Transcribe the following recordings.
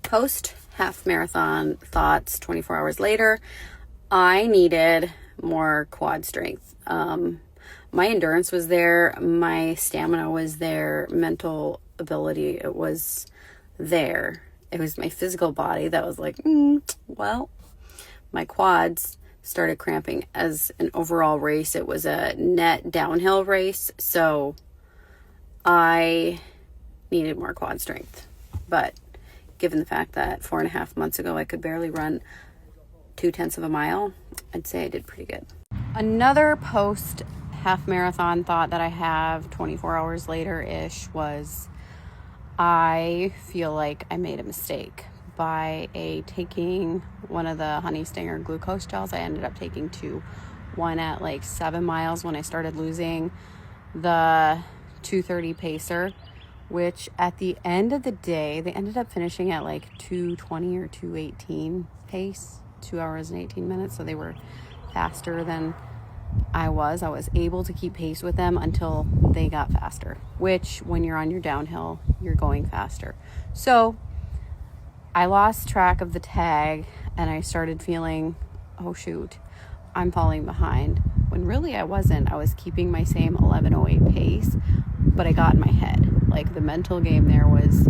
Post half marathon thoughts 24 hours later. I needed more quad strength. My endurance was there, my stamina was there, mental ability, it was there. It was my physical body that was like, well, my quads started cramping. As an overall race, it was a net downhill race, so I needed more quad strength. But given the fact that 4.5 months ago I could barely run 0.2 of a mile, I'd say I did pretty good. Another post half marathon thought that I have 24 hours later-ish was, I feel like I made a mistake by taking one of the Honey Stinger glucose gels. I ended up taking two, one at like 7 miles when I started losing the 2:30 pacer, which at the end of the day, they ended up finishing at like 2:20 or 2:18 pace, 2 hours and 18 minutes. So they were faster than I was able to keep pace with them until they got faster, which when you're on your downhill, you're going faster. So I lost track of the tag and I started feeling, oh shoot, I'm falling behind. When really I wasn't. I was keeping my same 11:08 pace, but I got in my head. Like the mental game there was,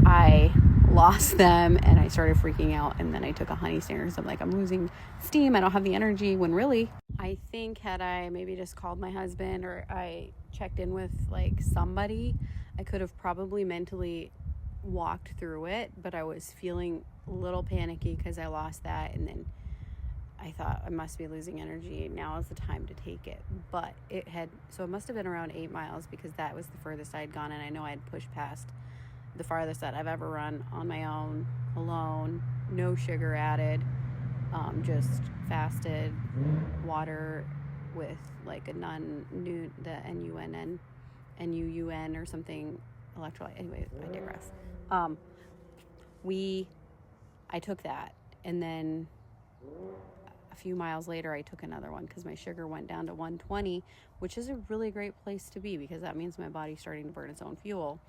I lost them and I started freaking out, and then I took a Honey Stinger. So I'm like, I'm losing steam, I don't have the energy, when really I think had I maybe just called my husband or I checked in with like somebody, I could have probably mentally walked through it. But I was feeling a little panicky because I lost that, and then I thought I must be losing energy. Now is the time to take it. But it must have been around 8 miles because that was the furthest I'd gone, and I know I'd pushed past the farthest that I've ever run on my own, alone, no sugar added, just fasted water with like the NUUN or something, electrolyte. Anyway, I digress. I took that, and then a few miles later I took another one because my sugar went down to 120, which is a really great place to be because that means my body's starting to burn its own fuel.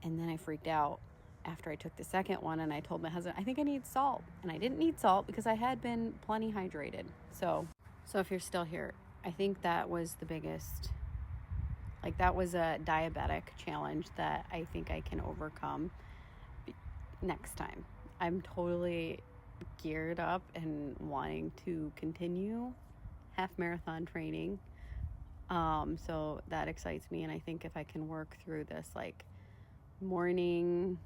And then I freaked out after I took the second one, and I told my husband, I think I need salt. And I didn't need salt because I had been plenty hydrated. So if you're still here, I think that was the biggest, like that was a diabetic challenge that I think I can overcome next time. I'm totally geared up and wanting to continue half marathon training. So that excites me. And I think if I can work through this like morning